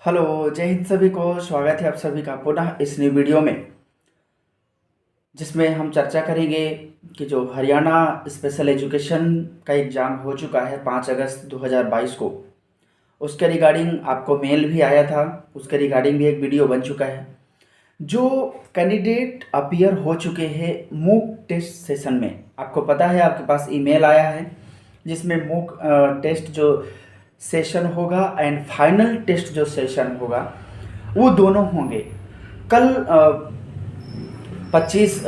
Hello, जय हिंद सभी को। स्वागत है आप सभी का पुनः इस नई वीडियो में, जिसमें हम चर्चा करेंगे कि जो हरियाणा स्पेशल एजुकेशन का एग्ज़ाम हो चुका है 5 अगस्त 2022 को, उसके रिगार्डिंग आपको मेल भी आया था। उसके रिगार्डिंग भी एक वीडियो बन चुका है। जो कैंडिडेट अपीयर हो चुके हैं मूक टेस्ट सेशन में, आपको पता है आपके पास ईमेल आया है जिसमें मूक टेस्ट जो सेशन होगा एंड फाइनल टेस्ट जो सेशन होगा वो दोनों होंगे। कल 25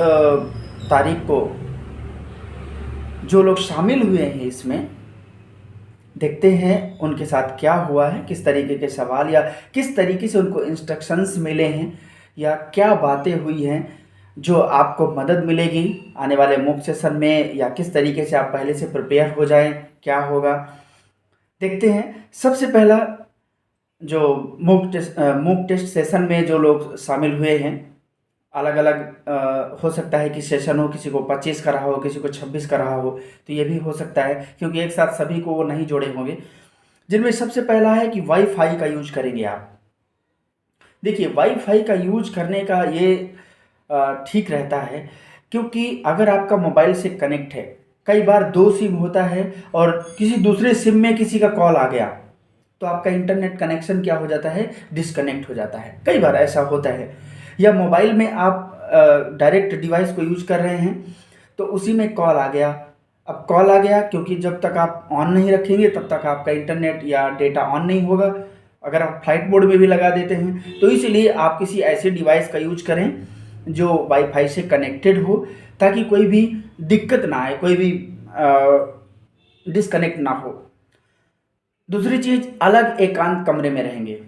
तारीख को जो लोग शामिल हुए हैं इसमें, देखते हैं उनके साथ क्या हुआ है, किस तरीके के सवाल या किस तरीके से उनको इंस्ट्रक्शंस मिले हैं या क्या बातें हुई हैं जो आपको मदद मिलेगी आने वाले मूक सेशन में, या किस तरीके से आप पहले से प्रिपेयर हो जाएं, क्या होगा देखते हैं। सबसे पहला जो मूक टेस्ट सेशन में जो लोग शामिल हुए हैं, अलग अलग हो सकता है कि सेशन हो, किसी को 25 का रहा हो, किसी को 26 का रहा हो, तो ये भी हो सकता है क्योंकि एक साथ सभी को वो नहीं जोड़े होंगे। जिनमें सबसे पहला है कि वाईफाई का यूज करेंगे आप। देखिए, वाईफाई का यूज करने का ये ठीक रहता है, क्योंकि अगर आपका मोबाइल से कनेक्ट है, कई बार 2 सिम होता है और किसी दूसरे सिम में किसी का कॉल आ गया तो आपका इंटरनेट कनेक्शन क्या हो जाता है, डिस्कनेक्ट हो जाता है। कई बार ऐसा होता है। या मोबाइल में आप डायरेक्ट डिवाइस को यूज कर रहे हैं तो उसी में कॉल आ गया। अब कॉल आ गया क्योंकि जब तक आप ऑन नहीं रखेंगे तब तक आपका इंटरनेट या डेटा ऑन नहीं होगा, अगर आप फ्लाइट मोड में भी लगा देते हैं। तो इसलिए आप किसी ऐसे डिवाइस का यूज करें जो वाईफाई से कनेक्टेड हो, ताकि कोई भी दिक्कत ना आए, कोई भी डिस्कनेक्ट ना हो। दूसरी चीज़, अलग एकांत कमरे में रहेंगे।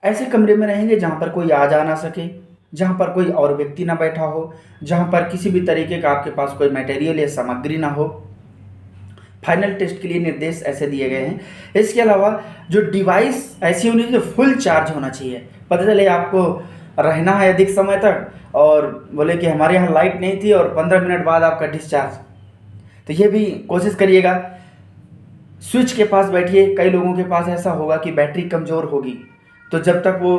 ऐसे कमरे में रहेंगे जहाँ पर कोई आ जा ना सके, जहाँ पर कोई और व्यक्ति ना बैठा हो, जहाँ पर किसी भी तरीके का आपके पास कोई मटेरियल या सामग्री ना हो। फाइनल टेस्ट के लिए निर्देश ऐसे दिए गए हैं। इसके अलावा जो डिवाइस ऐसी होनी चाहिए फुल चार्ज होना चाहिए। पता चले आपको रहना है अधिक समय तक और बोले कि हमारे यहाँ लाइट नहीं थी और 15 मिनट बाद आपका डिस्चार्ज, तो ये भी कोशिश करिएगा। स्विच के पास बैठिए। कई लोगों के पास ऐसा होगा कि बैटरी कमज़ोर होगी, तो जब तक वो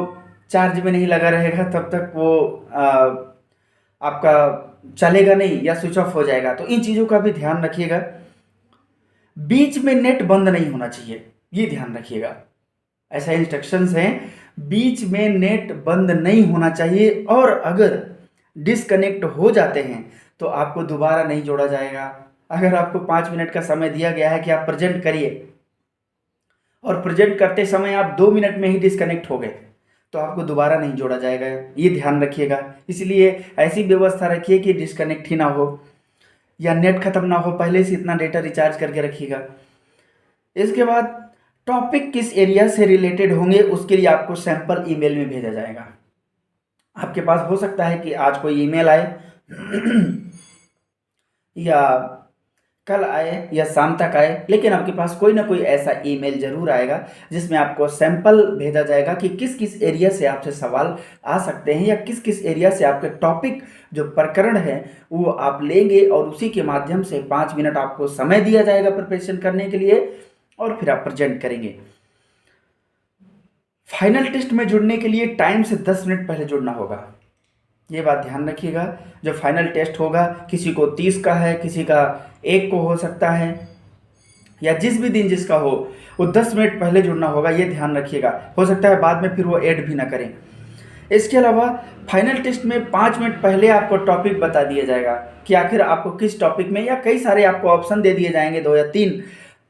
चार्ज में नहीं लगा रहेगा तब तक वो आपका चलेगा नहीं या स्विच ऑफ हो जाएगा। तो इन चीज़ों का भी ध्यान रखिएगा। बीच में नेट बंद नहीं होना चाहिए, ये ध्यान रखिएगा। ऐसा इंस्ट्रक्शंस हैं, बीच में नेट बंद नहीं होना चाहिए, और अगर डिस्कनेक्ट हो जाते हैं तो आपको दोबारा नहीं जोड़ा जाएगा। अगर आपको 5 मिनट का समय दिया गया है कि आप प्रेजेंट करिए और प्रेजेंट करते समय आप 2 मिनट में ही डिस्कनेक्ट हो गए तो आपको दोबारा नहीं जोड़ा जाएगा, ये ध्यान रखिएगा। इसलिए ऐसी व्यवस्था रखिए कि डिस्कनेक्ट ही ना हो या नेट खत्म ना हो, पहले से इतना डेटा रिचार्ज करके रखिएगा। इसके बाद टॉपिक किस एरिया से रिलेटेड होंगे उसके लिए आपको सैंपल ईमेल में भेजा जाएगा। आपके पास हो सकता है कि आज कोई ईमेल आए या कल आए या शाम तक आए, लेकिन आपके पास कोई ना कोई ऐसा ईमेल जरूर आएगा जिसमें आपको सैंपल भेजा जाएगा कि किस किस एरिया से आपसे सवाल आ सकते हैं या किस किस एरिया से आपके टॉपिक जो प्रकरण है वो आप लेंगे, और उसी के माध्यम से 5 मिनट आपको समय दिया जाएगा प्रिपरेशन करने के लिए और फिर आप प्रेजेंट करेंगे। फाइनल टेस्ट में जुड़ने के लिए टाइम से 10 मिनट पहले जुड़ना होगा, ये बात ध्यान रखिएगा। जो फाइनल टेस्ट होगा किसी को 30 का है, किसी का 1 को हो सकता है, या जिस भी दिन जिसका हो वो 10 मिनट पहले जुड़ना होगा, ये ध्यान रखिएगा। हो सकता है बाद में फिर वो ऐड भी ना करें। इसके अलावा फाइनल टेस्ट में 5 मिनट पहले आपको टॉपिक बता दिया जाएगा कि आखिर आपको किस टॉपिक में, या कई सारे आपको ऑप्शन दे दिए जाएंगे 2 या 3,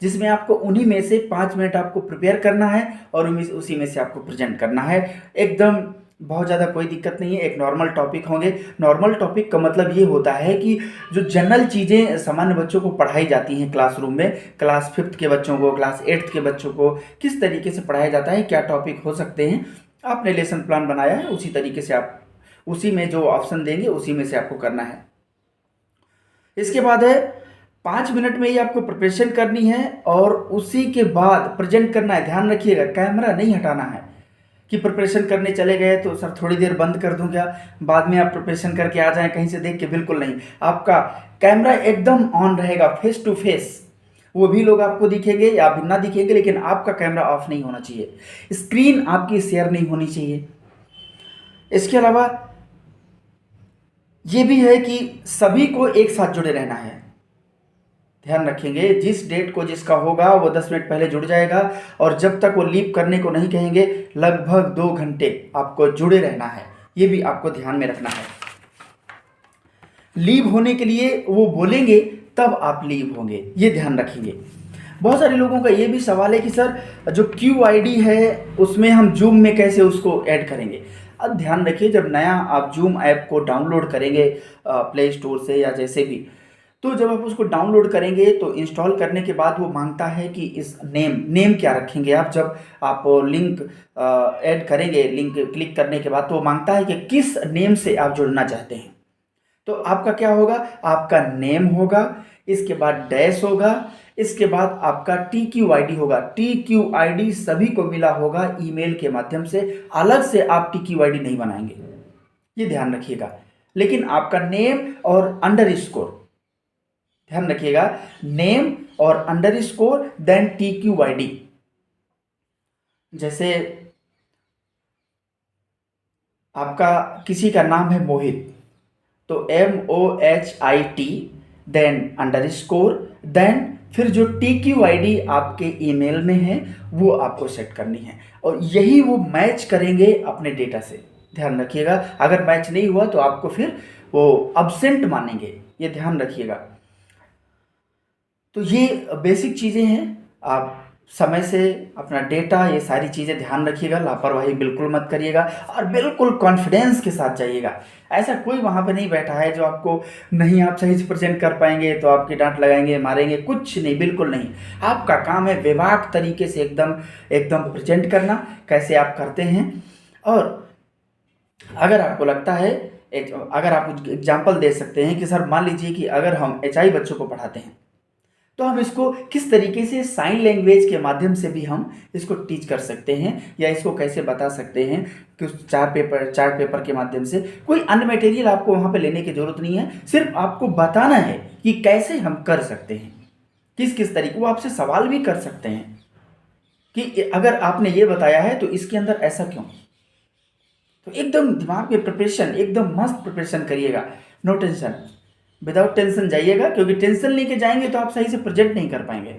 जिसमें आपको उन्हीं में से 5 मिनट आपको प्रिपेयर करना है और उसी में से आपको प्रेजेंट करना है। एकदम बहुत ज़्यादा कोई दिक्कत नहीं है। एक नॉर्मल टॉपिक होंगे। नॉर्मल टॉपिक का मतलब ये होता है कि जो जनरल चीज़ें सामान्य बच्चों को पढ़ाई जाती हैं क्लासरूम में, क्लास 5th के बच्चों को, क्लास 8th के बच्चों को किस तरीके से पढ़ाया जाता है, क्या टॉपिक हो सकते हैं, आपने लेसन प्लान बनाया है उसी तरीके से आप उसी में जो ऑप्शन देंगे उसी में से आपको करना है। इसके बाद है 5 मिनट में ही आपको प्रिपरेशन करनी है और उसी के बाद प्रेजेंट करना है। ध्यान रखिएगा, कैमरा नहीं हटाना है कि प्रिपरेशन करने चले गए तो सर थोड़ी देर बंद कर दूं क्या, बाद में आप प्रिपरेशन करके आ जाएं कहीं से देख के, बिल्कुल नहीं। आपका कैमरा एकदम ऑन रहेगा, फेस टू फेस। वो भी लोग आपको दिखेंगे या भी ना दिखेंगे, लेकिन आपका कैमरा ऑफ नहीं होना चाहिए, स्क्रीन आपकी शेयर नहीं होनी चाहिए। इसके अलावा ये भी है कि सभी को एक साथ जुड़े रहना है। ध्यान रखेंगे, जिस डेट को जिसका होगा वो 10 मिनट पहले जुड़ जाएगा, और जब तक वो लीव करने को नहीं कहेंगे लगभग 2 घंटे आपको जुड़े रहना है। ये भी आपको ध्यान में रखना है। लीव होने के लिए वो बोलेंगे तब आप लीव होंगे, ये ध्यान रखेंगे। बहुत सारे लोगों का ये भी सवाल है कि सर जो QID है उसमें हम जूम में कैसे उसको ऐड करेंगे। अब ध्यान रखिए, जब नया आप जूम ऐप को डाउनलोड करेंगे प्ले स्टोर से या जैसे भी, तो जब आप उसको डाउनलोड करेंगे तो इंस्टॉल करने के बाद वो मांगता है कि इस नेम क्या रखेंगे आप। जब आप लिंक ऐड करेंगे, लिंक क्लिक करने के बाद तो वो मांगता है कि किस नेम से आप जुड़ना चाहते हैं। तो आपका क्या होगा, आपका नेम होगा, इसके बाद डैश होगा, इसके बाद आपका TQID होगा। TQID सभी को मिला होगा ईमेल के माध्यम से, अलग से आप TQID नहीं बनाएंगे, ये ध्यान रखिएगा। लेकिन आपका नेम और अंडरस्कोर, ध्यान रखिएगा, नेम और अंडरस्कोर देन TQID। जैसे आपका किसी का नाम है मोहित, तो MOHIT देन अंडरस्कोर देन फिर जो TQID आपके ईमेल में है वो आपको सेट करनी है, और यही वो मैच करेंगे अपने डेटा से। ध्यान रखिएगा, अगर मैच नहीं हुआ तो आपको फिर वो अब्सेंट मानेंगे, ये ध्यान रखिएगा। तो ये बेसिक चीज़ें हैं, आप समय से अपना डेटा, ये सारी चीज़ें ध्यान रखिएगा, लापरवाही बिल्कुल मत करिएगा, और बिल्कुल कॉन्फिडेंस के साथ जाइएगा। ऐसा कोई वहाँ पे नहीं बैठा है जो आपको नहीं, आप सही से प्रेजेंट कर पाएंगे तो आपकी डांट लगाएंगे, मारेंगे, कुछ नहीं, बिल्कुल नहीं। आपका काम है बेबाक तरीके से एकदम एकदम प्रेजेंट करना, कैसे आप करते हैं। और अगर आपको लगता है, अगर आप एग्जाम्पल दे सकते हैं कि सर मान लीजिए कि अगर हम HI बच्चों को पढ़ाते हैं तो हम इसको किस तरीके से साइन लैंग्वेज के माध्यम से भी हम इसको टीच कर सकते हैं, या इसको कैसे बता सकते हैं कि उस चार्ट पेपर के माध्यम से। कोई अन्य मटेरियल आपको वहाँ पे लेने की ज़रूरत नहीं है, सिर्फ आपको बताना है कि कैसे हम कर सकते हैं, किस किस तरीके। वो आपसे सवाल भी कर सकते हैं कि अगर आपने ये बताया है तो इसके अंदर ऐसा क्यों। तो एकदम दिमाग में प्रिपरेशन, एकदम मस्त प्रिपरेशन करिएगा, नो टेंशन, विदाउट टेंशन जाइएगा, क्योंकि टेंशन लेके जाएंगे तो आप सही से प्रेजेंट नहीं कर पाएंगे।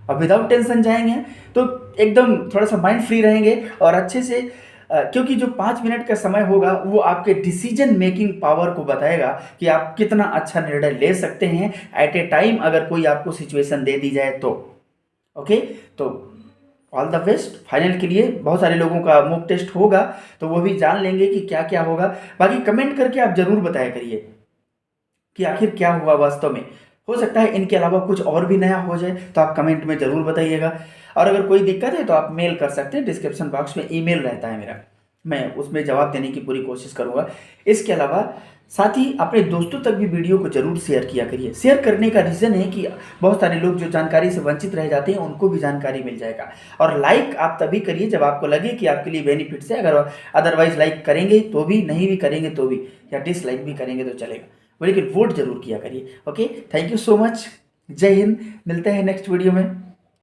और विदाउट टेंशन जाएंगे तो एकदम थोड़ा सा माइंड फ्री रहेंगे और अच्छे से, क्योंकि जो 5 मिनट का समय होगा वो आपके डिसीजन मेकिंग पावर को बताएगा कि आप कितना अच्छा निर्णय ले सकते हैं एट ए टाइम, अगर कोई आपको सिचुएशन दे दी जाए तो। ओके, तो ऑल द बेस्ट फाइनल के लिए। बहुत सारे लोगों का मॉक टेस्ट होगा तो वो भी जान लेंगे कि क्या क्या होगा। बाकी कमेंट करके आप ज़रूर बताया करिए कि आखिर क्या हुआ वास्तव में। हो सकता है इनके अलावा कुछ और भी नया हो जाए, तो आप कमेंट में ज़रूर बताइएगा। और अगर कोई दिक्कत है तो आप मेल कर सकते हैं, डिस्क्रिप्शन बॉक्स में ईमेल रहता है मेरा, मैं उसमें जवाब देने की पूरी कोशिश करूँगा। इसके अलावा साथ ही अपने दोस्तों तक भी वीडियो को जरूर शेयर किया करिए। शेयर करने का रीज़न है कि बहुत सारे लोग जो जानकारी से वंचित रह जाते हैं उनको भी जानकारी मिल जाएगा। और लाइक आप तभी करिए जब आपको लगे कि आपके लिए बेनिफिट्स है, अगर अदरवाइज लाइक करेंगे तो भी, नहीं भी करेंगे तो भी, या डिसलाइक भी करेंगे तो चलेगा, लेकिन वोट जरूर किया करिए। Okay, thank you so much, जय हिंद, मिलते हैं नेक्स्ट वीडियो में।